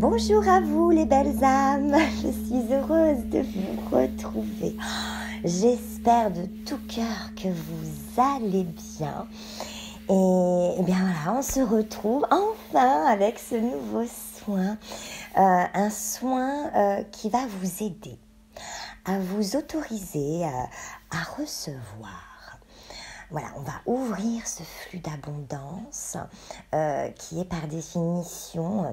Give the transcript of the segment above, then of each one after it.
Bonjour à vous les belles âmes, je suis heureuse de vous retrouver. J'espère de tout cœur que vous allez bien. Et bien voilà, on se retrouve enfin avec ce nouveau soin. Un soin qui va vous aider à vous autoriser à recevoir. Voilà, on va ouvrir ce flux d'abondance qui est par définition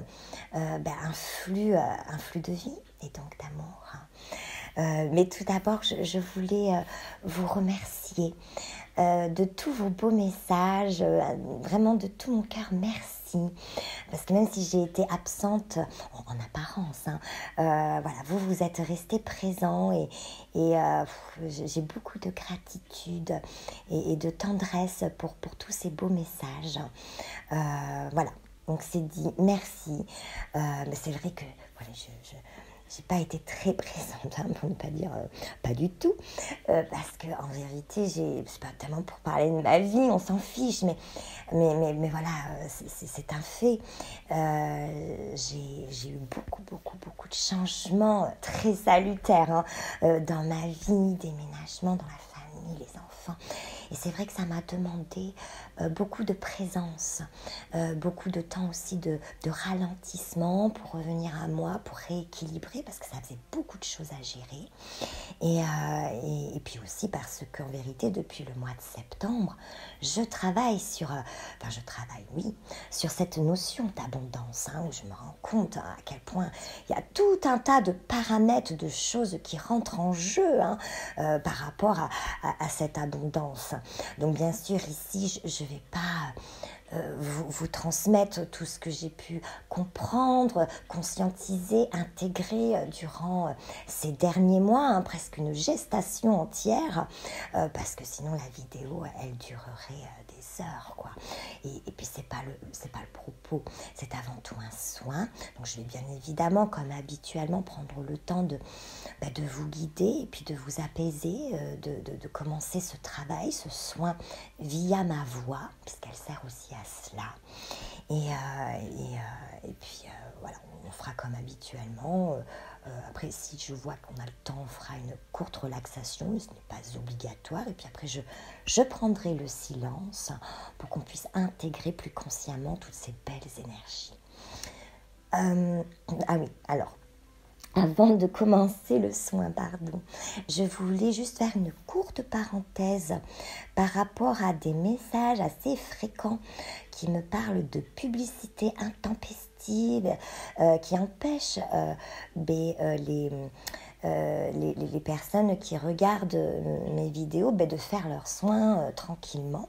un flux de vie et donc d'amour. Mais tout d'abord, je voulais vous remercier de tous vos beaux messages, vraiment de tout mon cœur, merci. Parce que même si j'ai été absente en apparence, voilà, vous êtes restés présents et j'ai beaucoup de gratitude et de tendresse pour tous ces beaux messages. Voilà, donc c'est dit, merci. Mais c'est vrai que voilà, j'ai pas été très présente, pour ne pas dire pas du tout, parce que en vérité, c'est pas tellement pour parler de ma vie, on s'en fiche, mais voilà, c'est un fait. J'ai eu beaucoup de changements très salutaires dans ma vie, déménagement dans la famille, les enfants. Et c'est vrai que ça m'a demandé beaucoup de présence, beaucoup de temps aussi de ralentissement pour revenir à moi, pour rééquilibrer, parce que ça faisait beaucoup de choses à gérer. Et puis aussi parce qu'en vérité, depuis le mois de septembre, je travaille sur cette notion d'abondance, où je me rends compte à quel point il y a tout un tas de paramètres, de choses qui rentrent en jeu par rapport à cette abondance. Donc bien sûr, ici, je ne vais pas vous transmettre tout ce que j'ai pu comprendre, conscientiser, intégrer durant ces derniers mois, presque une gestation entière, parce que sinon la vidéo, elle durerait des heures, quoi. Et puis c'est pas le propos, c'est avant tout un soin. Donc je vais bien évidemment, comme habituellement, prendre le temps de vous guider et puis de vous apaiser, de commencer ce travail, ce soin via ma voix, puisqu'elle sert aussi à cela. Et puis voilà, on fera comme habituellement. Après, si je vois qu'on a le temps, on fera une courte relaxation, mais ce n'est pas obligatoire. Et puis après, je prendrai le silence pour qu'on puisse intégrer plus consciemment toutes ces belles énergies. Oui, alors, avant de commencer le soin, je voulais juste faire une courte parenthèse par rapport à des messages assez fréquents qui me parlent de publicité intempestive qui empêchent les personnes qui regardent mes vidéos de faire leurs soins tranquillement.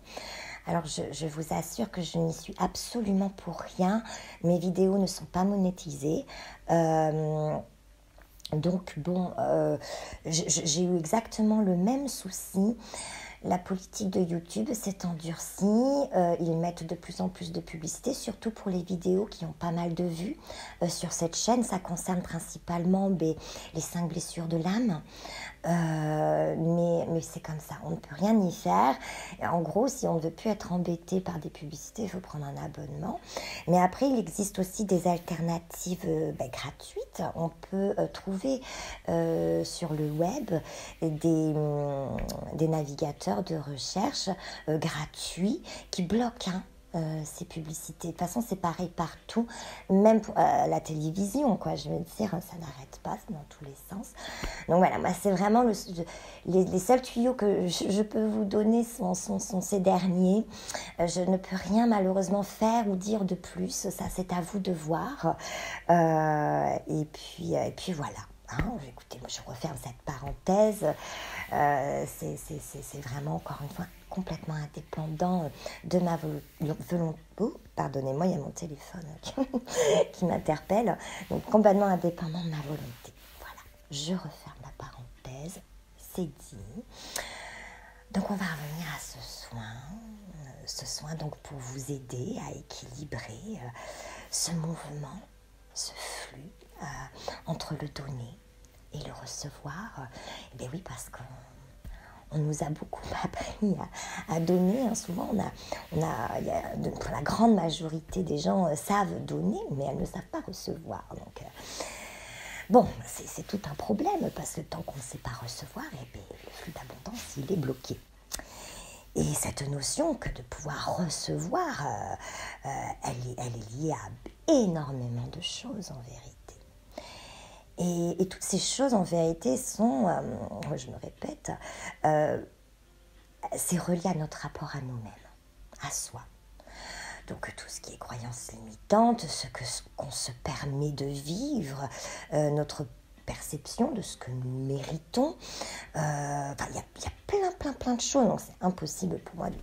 Alors, je vous assure que je n'y suis absolument pour rien. Mes vidéos ne sont pas monétisées. Donc bon, j'ai eu exactement le même souci. La politique de YouTube s'est endurcie. Ils mettent de plus en plus de publicité, surtout pour les vidéos qui ont pas mal de vues. Sur cette chaîne, ça concerne principalement les 5 blessures de l'âme. Mais c'est comme ça, on ne peut rien y faire. Et en gros, si on ne veut plus être embêté par des publicités, il faut prendre un abonnement. Mais après, il existe aussi des alternatives gratuites. On peut trouver sur le web des navigateurs de recherche gratuits qui bloquent ces publicités. De toute façon, c'est pareil partout, même pour la télévision, quoi. Je veux dire, ça n'arrête pas, c'est dans tous les sens. Donc voilà, moi, c'est vraiment les seuls tuyaux que je peux vous donner sont ces derniers. Je ne peux rien malheureusement faire ou dire de plus. Ça, c'est à vous de voir. Et puis voilà. Écoutez, moi je referme cette parenthèse. C'est vraiment, encore une fois, complètement indépendant de ma volonté. Oh, pardonnez-moi, il y a mon téléphone qui m'interpelle. Donc, complètement indépendant de ma volonté. Voilà, je referme la parenthèse. C'est dit. Donc, on va revenir à ce soin. Ce soin, donc, pour vous aider à équilibrer ce mouvement, ce flux entre le donner et le recevoir. Oui, parce qu'on on nous a beaucoup appris à donner. Hein. Souvent, la grande majorité des gens savent donner, mais elles ne savent pas recevoir. Donc, bon, c'est tout un problème, parce que tant qu'on ne sait pas recevoir, le flux d'abondance, il est bloqué. Et cette notion que de pouvoir recevoir, elle est liée à énormément de choses en vérité. Et toutes ces choses en vérité sont, je me répète, c'est relié à notre rapport à nous-mêmes, à soi. Donc tout ce qui est croyances limitantes, qu'on se permet de vivre, notre perception de ce que nous méritons. Il y a plein de choses, donc c'est impossible pour moi de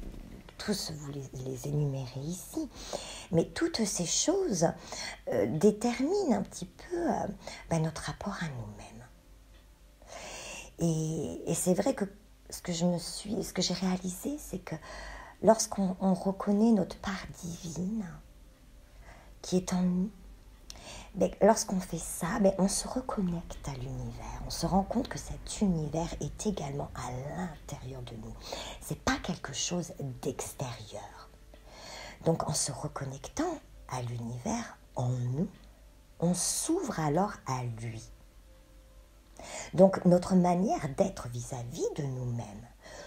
tous vous les énumérer ici. Mais toutes ces choses déterminent un petit peu notre rapport à nous-mêmes. Et c'est vrai que ce que j'ai réalisé, c'est que lorsqu'on reconnaît notre part divine qui est en nous, lorsqu'on fait ça, on se reconnecte à l'univers. On se rend compte que cet univers est également à l'intérieur de nous. C'est pas quelque chose d'extérieur. Donc en se reconnectant à l'univers en nous, on s'ouvre alors à lui. Donc notre manière d'être vis-à-vis de nous-mêmes,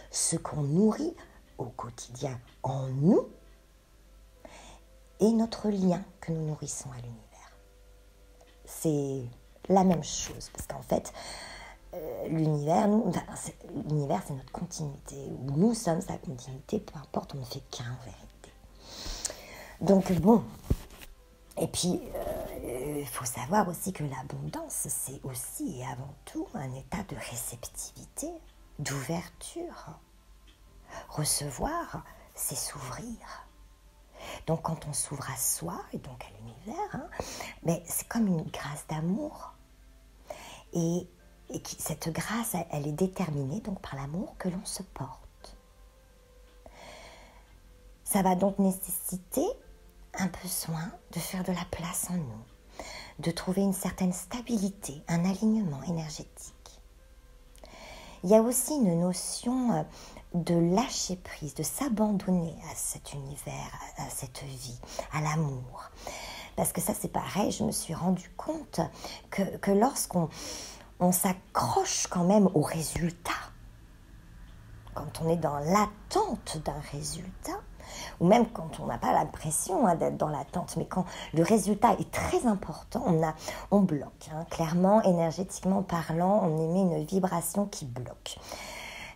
ce qu'on nourrit au quotidien en nous, et notre lien que nous nourrissons à l'univers. C'est la même chose, parce qu'en fait, l'univers, c'est notre continuité, ou nous sommes sa continuité, peu importe, on ne fait qu'un en vérité. Donc bon, et puis il faut savoir aussi que l'abondance, c'est aussi et avant tout un état de réceptivité, d'ouverture. Recevoir, c'est s'ouvrir. Donc quand on s'ouvre à soi et donc à l'univers, c'est comme une grâce d'amour. Et cette grâce, elle est déterminée donc par l'amour que l'on se porte. Ça va donc nécessiter un besoin de faire de la place en nous, de trouver une certaine stabilité, un alignement énergétique. Il y a aussi une notion de lâcher prise, de s'abandonner à cet univers, à cette vie, à l'amour. Parce que ça, c'est pareil, je me suis rendu compte que lorsqu'on s'accroche quand même au résultat, quand on est dans l'attente d'un résultat, ou même quand on n'a pas l'impression d'être dans l'attente, mais quand le résultat est très important, on bloque. Clairement, énergétiquement parlant, on émet une vibration qui bloque.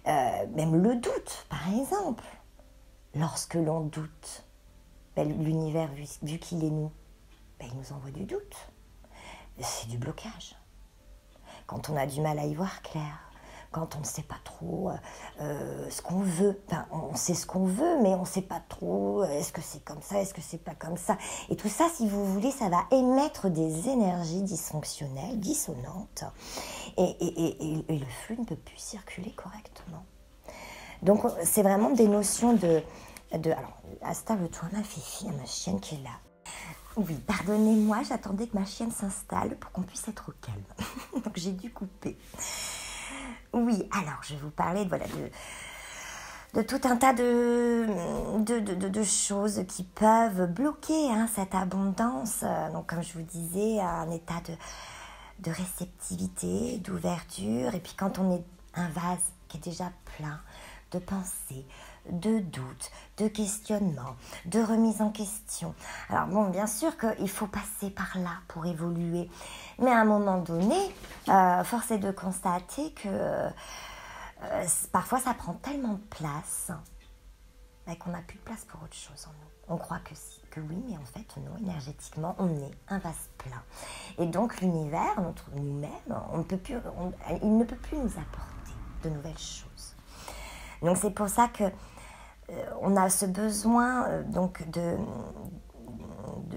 Même le doute, par exemple. Lorsque l'on doute, l'univers, vu qu'il est nous, il nous envoie du doute. C'est du blocage. Quand on a du mal à y voir clair, quand on ne sait pas trop ce qu'on veut. On sait ce qu'on veut, mais on ne sait pas trop, est-ce que c'est comme ça, est-ce que c'est pas comme ça. Et tout ça, si vous voulez, ça va émettre des énergies dysfonctionnelles, dissonantes, et le flux ne peut plus circuler correctement. Donc, c'est vraiment des notions alors, installe-toi, ma fifi, ma chienne qui est là. Oui, pardonnez-moi, j'attendais que ma chienne s'installe pour qu'on puisse être au calme. Donc, j'ai dû couper. Oui, alors je vais vous parler de tout un tas de choses qui peuvent bloquer cette abondance. Donc comme je vous disais, un état de réceptivité, d'ouverture. Et puis quand on est un vase qui est déjà plein de pensées, de doutes, de questionnements, de remise en question. Alors bon, bien sûr qu'il faut passer par là pour évoluer. Mais à un moment donné, force est de constater que parfois ça prend tellement de place qu'on n'a plus de place pour autre chose en nous. On croit que oui, mais en fait non, énergétiquement, on est un vase plein. Et donc l'univers, nous-mêmes, il ne peut plus nous apporter de nouvelles choses. Donc c'est pour ça que on a ce besoin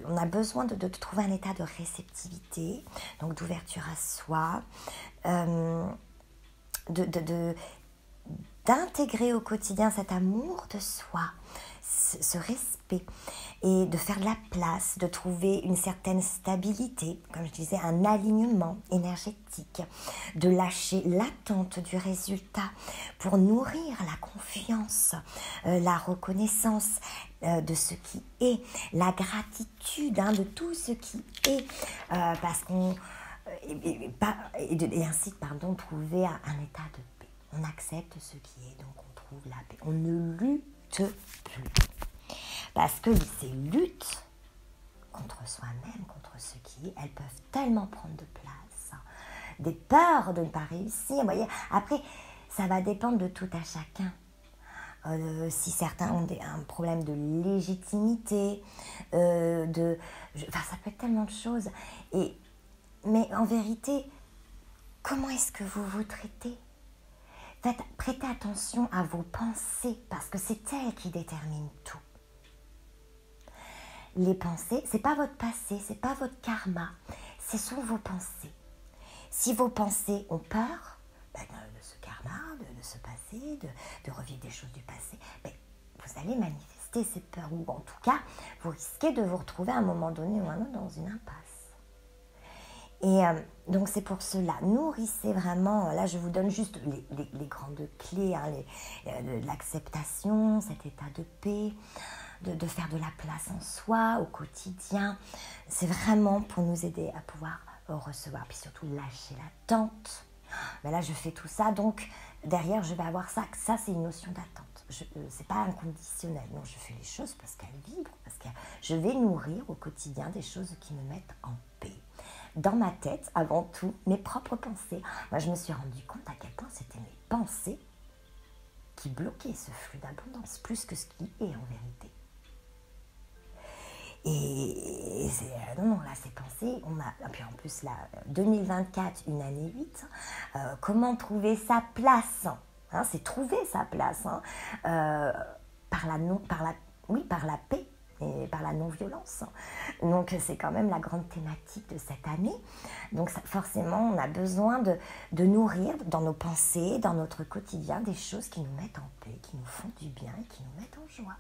on a besoin de trouver un état de réceptivité, donc d'ouverture à soi, d'intégrer au quotidien cet amour de soi, ce respect et de faire de la place, de trouver une certaine stabilité, comme je disais, un alignement énergétique, de lâcher l'attente du résultat pour nourrir la confiance, la reconnaissance de ce qui est, la gratitude de tout ce qui est, parce qu'on et ainsi trouver un état de paix. On accepte ce qui est, donc on trouve la paix. On ne lutte plus. Parce que ces luttes contre soi-même, contre ce qui est, elles peuvent tellement prendre de place. Des peurs de ne pas réussir. Vous voyez, après, ça va dépendre de tout à chacun. Si certains ont un problème de légitimité, ça peut être tellement de choses. Mais en vérité, comment est-ce que vous vous traitez ? Prêtez attention à vos pensées, parce que c'est elles qui déterminent tout. Les pensées, c'est pas votre passé, c'est pas votre karma, ce sont vos pensées. Si vos pensées ont peur de ce karma, de ce passé, de revivre des choses du passé, vous allez manifester ces peurs, ou en tout cas, vous risquez de vous retrouver à un moment donné ou un autre dans une impasse. Et donc c'est pour cela, nourrissez vraiment, là je vous donne juste les grandes clés, de l'acceptation, cet état de paix, de faire de la place en soi, au quotidien. C'est vraiment pour nous aider à pouvoir recevoir, puis surtout lâcher l'attente. Mais là je fais tout ça, donc derrière je vais avoir ça c'est une notion d'attente. C'est pas inconditionnel, non, je fais les choses parce qu'elles vibrent, parce que je vais nourrir au quotidien des choses qui me mettent en paix. Dans ma tête, avant tout, mes propres pensées. Moi, je me suis rendu compte à quel point c'était mes pensées qui bloquaient ce flux d'abondance, plus que ce qui est en vérité. Et ces pensées, puis en plus, là, 2024, une année 8, comment trouver sa place, c'est trouver sa place, par la paix, et par la non-violence. Donc c'est quand même la grande thématique de cette année. Donc forcément, on a besoin de nourrir dans nos pensées, dans notre quotidien, des choses qui nous mettent en paix, qui nous font du bien et qui nous mettent en joie.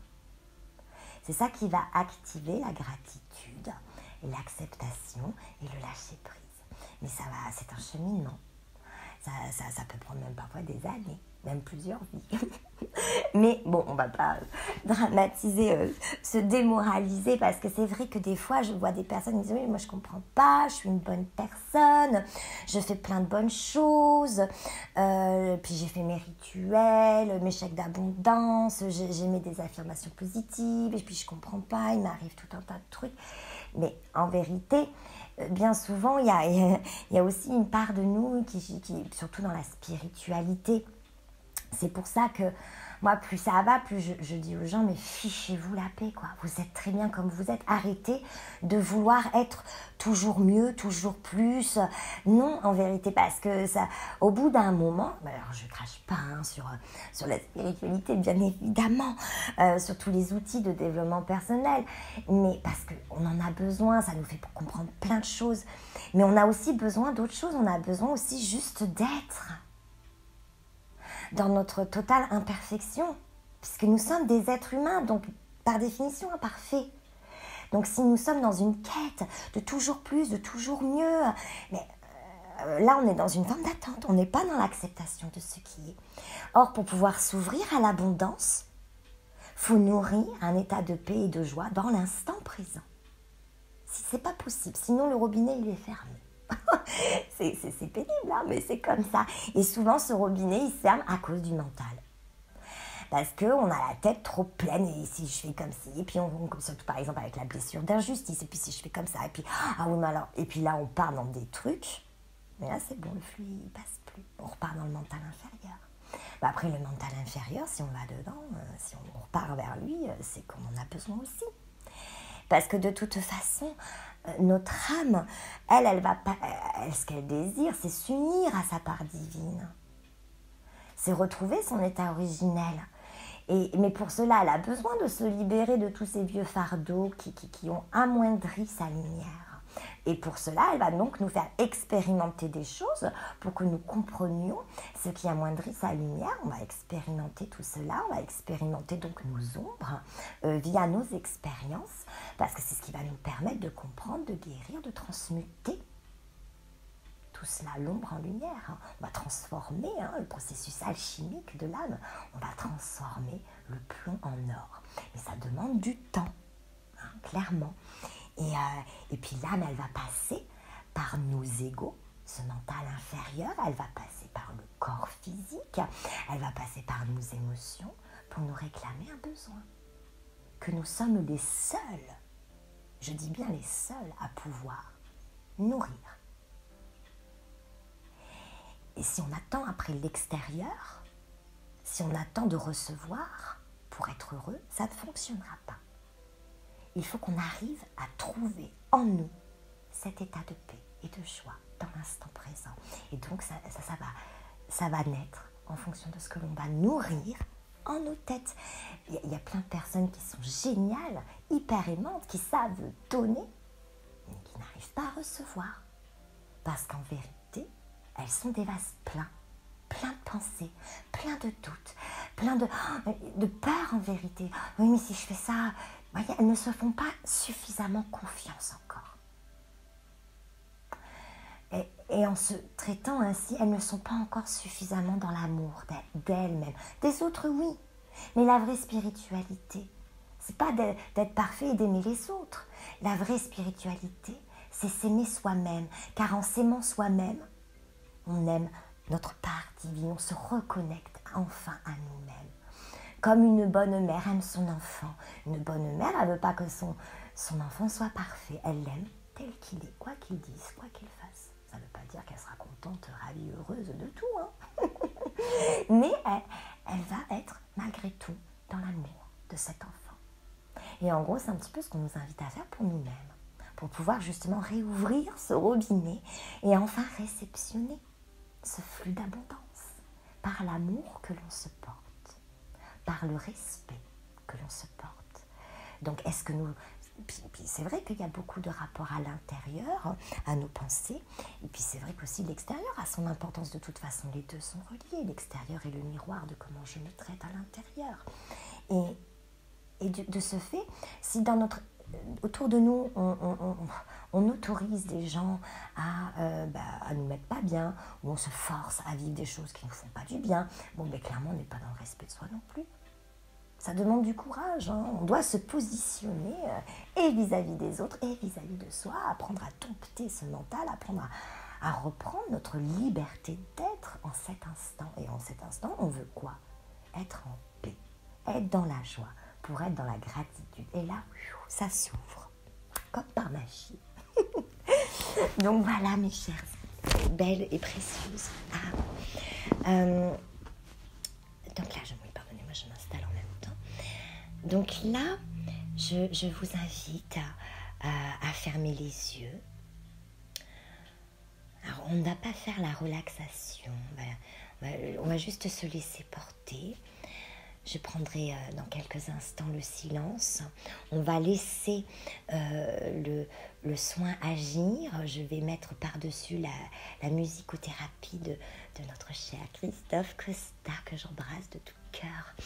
C'est ça qui va activer la gratitude et l'acceptation et le lâcher prise. Mais c'est un cheminement. Ça peut prendre même parfois des années, même plusieurs vies. Mais bon, on ne va pas dramatiser, se démoraliser, parce que c'est vrai que des fois, je vois des personnes qui disent « Oui, moi je ne comprends pas, je suis une bonne personne, je fais plein de bonnes choses, puis j'ai fait mes rituels, mes chèques d'abondance, j'ai mis des affirmations positives, et puis je ne comprends pas, il m'arrive tout un tas de trucs. » Mais en vérité, bien souvent, il y a aussi une part de nous qui, surtout dans la spiritualité, c'est pour ça que moi, plus ça va, plus je dis aux gens, mais fichez-vous la paix, quoi. Vous êtes très bien comme vous êtes. Arrêtez de vouloir être toujours mieux, toujours plus. Non, en vérité, parce que ça, au bout d'un moment, alors je crache pas sur la spiritualité, bien évidemment, sur tous les outils de développement personnel, mais parce qu'on en a besoin, ça nous fait comprendre plein de choses. Mais on a aussi besoin d'autres choses, on a besoin aussi juste d'être dans notre totale imperfection, puisque nous sommes des êtres humains, donc par définition imparfaits. Donc si nous sommes dans une quête de toujours plus, de toujours mieux, mais là on est dans une forme d'attente, on n'est pas dans l'acceptation de ce qui est. Or, pour pouvoir s'ouvrir à l'abondance, il faut nourrir un état de paix et de joie dans l'instant présent. Si c'est pas possible, sinon le robinet il est fermé. c'est pénible, mais c'est comme ça. Et souvent, ce robinet, il ferme à cause du mental. Parce qu'on a la tête trop pleine, et si je fais comme ci, et puis surtout par exemple avec la blessure d'injustice, et puis si je fais comme ça, et puis, et puis là, on part dans des trucs, mais là, c'est bon, le flux, il passe plus. On repart dans le mental inférieur. Après, le mental inférieur, si on va dedans, si on repart vers lui, c'est qu'on en a besoin aussi. Parce que de toute façon, notre âme, elle va pas, ce qu'elle désire, c'est s'unir à sa part divine. C'est retrouver son état originel. Mais pour cela, elle a besoin de se libérer de tous ces vieux fardeaux qui ont amoindri sa lumière. Et pour cela, elle va donc nous faire expérimenter des choses pour que nous comprenions ce qui amoindrit sa lumière. On va expérimenter tout cela, on va expérimenter donc nos ombres via nos expériences, parce que c'est ce qui va nous permettre de comprendre, de guérir, de transmuter tout cela, l'ombre en lumière. On va transformer le processus alchimique de l'âme. On va transformer le plomb en or. Et ça demande du temps, clairement. Et puis l'âme, elle va passer par nos égos, ce mental inférieur. Elle va passer par le corps physique. Elle va passer par nos émotions pour nous réclamer un besoin. Que nous sommes les seuls, je dis bien les seuls, à pouvoir nourrir. Et si on attend après l'extérieur, si on attend de recevoir pour être heureux, ça ne fonctionnera pas. Il faut qu'on arrive à trouver en nous cet état de paix et de joie dans l'instant présent. Et donc ça va naître en fonction de ce que l'on va nourrir en nos têtes. Il y a plein de personnes qui sont géniales, hyper aimantes, qui savent donner, mais qui n'arrivent pas à recevoir. Parce qu'en vérité, elles sont des vases pleins de pensées, plein de doutes, plein de peur en vérité. Oui, mais si je fais ça, voyez, elles ne se font pas suffisamment confiance encore. Et en se traitant ainsi, elles ne sont pas encore suffisamment dans l'amour d'elles-mêmes. Des autres, oui. Mais la vraie spiritualité, c'est pas d'être parfait et d'aimer les autres. La vraie spiritualité, c'est s'aimer soi-même. Car en s'aimant soi-même, on aime notre part divine, on se reconnecte enfin à nous-mêmes. Comme une bonne mère aime son enfant. Une bonne mère, elle ne veut pas que son enfant soit parfait. Elle l'aime tel qu'il est, quoi qu'il dise, quoi qu'il fasse. Ça ne veut pas dire qu'elle sera contente, ravie, heureuse de tout. Mais elle va être malgré tout dans l'amour de cet enfant. Et en gros, c'est un petit peu ce qu'on nous invite à faire pour nous-mêmes. Pour pouvoir justement réouvrir ce robinet et enfin réceptionner ce flux d'abondance par l'amour que l'on se porte, par le respect que l'on se porte. Donc est-ce que nous... Puis c'est vrai qu'il y a beaucoup de rapports à l'intérieur, à nos pensées, et puis c'est vrai qu'aussi l'extérieur a son importance. De toute façon, les deux sont reliés. L'extérieur est le miroir de comment je me traite à l'intérieur. Et de ce fait, si autour de nous, on autorise des gens à nous mettre pas bien, ou on se force à vivre des choses qui ne nous font pas du bien, clairement, on n'est pas dans le respect de soi non plus. Ça demande du courage. On doit se positionner et vis-à-vis des autres et vis-à-vis de soi, apprendre à dompter ce mental, apprendre à reprendre notre liberté d'être en cet instant. Et en cet instant, on veut quoi? Être en paix, être dans la joie, pour être dans la gratitude. Et là, ça s'ouvre, comme par magie. Donc voilà, mes chères, belles et précieuses âmes. Donc là, pardonnez-moi, je m'installe en même temps. Donc là, je vous invite à fermer les yeux. Alors, on ne va pas faire la relaxation. On va juste se laisser porter. Je prendrai dans quelques instants le silence. On va laisser le soin agir. Je vais mettre par-dessus la musicothérapie de notre cher Christophe Costa, que j'embrasse de tout cœur.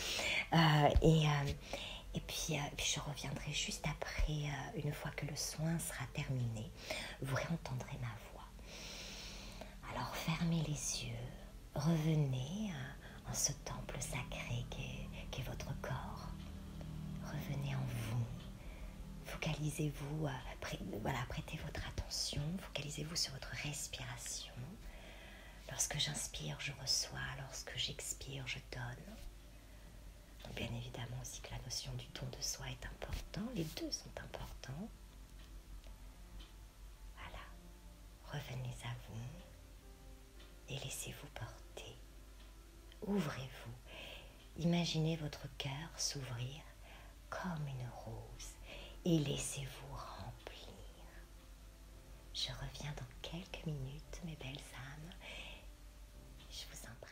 Et puis je reviendrai juste après, une fois que le soin sera terminé. Vous réentendrez ma voix. Alors fermez les yeux, revenez en ce temple sacré qu'est votre corps. Revenez en vous, focalisez-vous, prêtez votre attention, focalisez-vous sur votre respiration. Lorsque j'inspire, je reçois, lorsque j'expire, je donne. Donc bien évidemment aussi que la notion du don de soi est importante, les deux sont importants. Voilà, revenez à vous et laissez-vous porter. Ouvrez-vous, imaginez votre cœur s'ouvrir comme une rose et laissez-vous remplir. Je reviens dans quelques minutes, mes belles âmes. Je vous embrasse.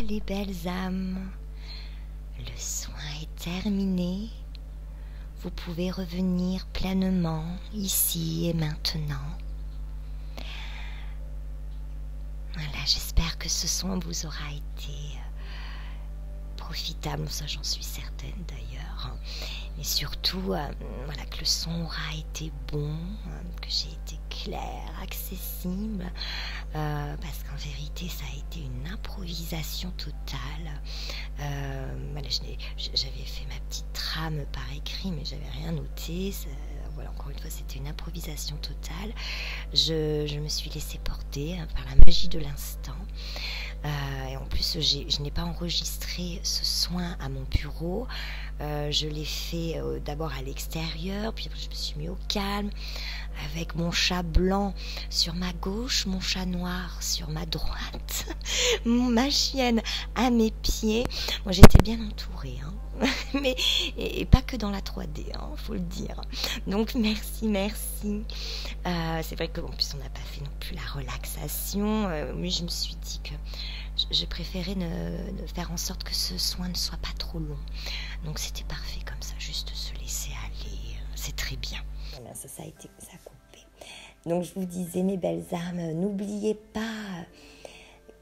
Les belles âmes, le soin est terminé. Vous pouvez revenir pleinement ici et maintenant. Voilà, j'espère que ce soin vous aura été profitable, ça j'en suis certaine d'ailleurs. Mais surtout, voilà, que le son aura été bon, que j'ai été claire, accessible, parce qu'en vérité, ça a été une improvisation totale. Voilà, j'avais fait ma petite trame par écrit, mais j'avais rien noté. Voilà, encore une fois, c'était une improvisation totale. Je me suis laissée porter par la magie de l'instant. Et en plus, je n'ai pas enregistré ce soin à mon bureau. Je l'ai fait d'abord à l'extérieur, puis après je me suis mis au calme, avec mon chat blanc sur ma gauche, mon chat noir sur ma droite, ma chienne à mes pieds. Moi, j'étais bien entourée, hein. Mais et pas que dans la 3D, hein, faut le dire. Donc merci. C'est vrai qu'en plus on n'a pas fait non plus la relaxation, mais je me suis dit que je préférais ne faire en sorte que ce soin ne soit pas trop long. Donc c'était parfait comme ça, juste se laisser aller, c'est très bien. Voilà, ça a coupé. Donc je vous disais, mes belles âmes, n'oubliez pas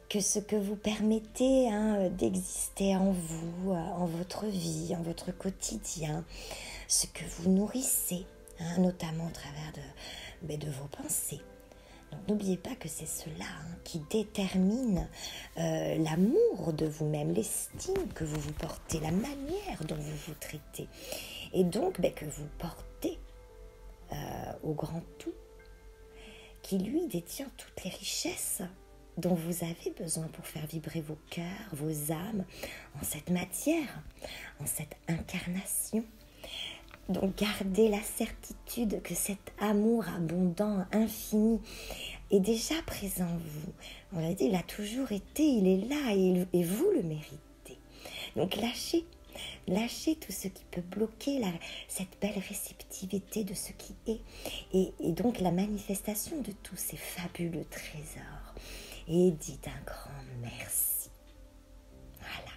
que ce que vous permettez d'exister en vous, en votre vie, en votre quotidien, ce que vous nourrissez, notamment au travers de vos pensées. Donc n'oubliez pas que c'est cela qui détermine l'amour de vous-même, l'estime que vous vous portez, la manière dont vous vous traitez. Et donc que vous portez au grand tout, qui lui détient toutes les richesses dont vous avez besoin pour faire vibrer vos cœurs, vos âmes, en cette matière, en cette incarnation. Donc gardez la certitude que cet amour abondant, infini, est déjà présent en vous. On l'a dit, il a toujours été, il est là et vous le méritez. Donc lâchez tout ce qui peut bloquer cette belle réceptivité de ce qui est et donc la manifestation de tous ces fabuleux trésors. Et dites un grand merci. Voilà.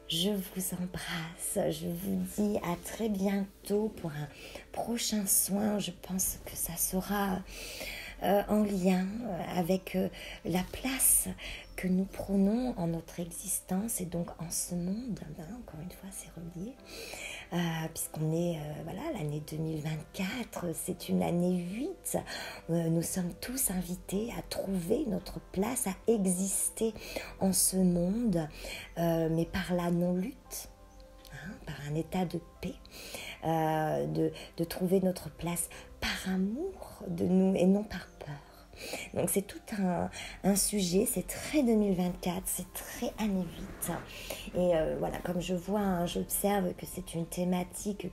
Je vous embrasse, je vous dis à très bientôt pour un prochain soin. Je pense que ça sera en lien avec la place que nous prenons en notre existence et donc en ce monde. Encore une fois, c'est relié. Puisqu'on est, l'année 2024, c'est une année 8. Nous sommes tous invités à trouver notre place, à exister en ce monde, mais par la non-lutte, par un état de paix, de trouver notre place par amour de nous et non par peur. Donc c'est tout un sujet, c'est très 2024, c'est très année 8. Et comme je vois, j'observe que c'est une thématique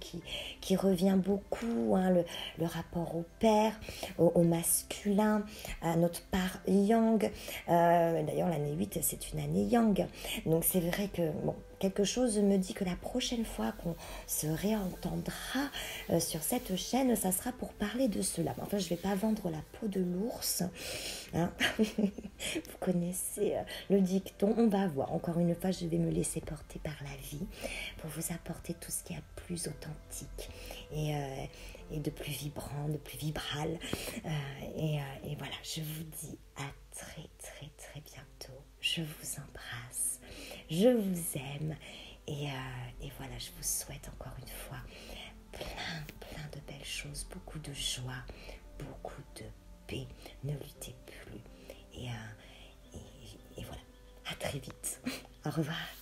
qui revient beaucoup, le rapport au père, au masculin, à notre part yang. D'ailleurs l'année 8 c'est une année yang. Donc c'est vrai que quelque chose me dit que la prochaine fois qu'on se réentendra sur cette chaîne, ça sera pour parler de cela. Enfin, je ne vais pas vendre la peau de l'ours. Vous connaissez le dicton. On va voir. Encore une fois, je vais me laisser porter par la vie pour vous apporter tout ce qui est de plus authentique et de plus vibrant, de plus vibral. Et voilà, je vous dis à très, très, très bientôt. Je vous embrasse. Je vous aime et voilà, je vous souhaite encore une fois plein de belles choses, beaucoup de joie, beaucoup de paix. Ne luttez plus et voilà, à très vite. Au revoir.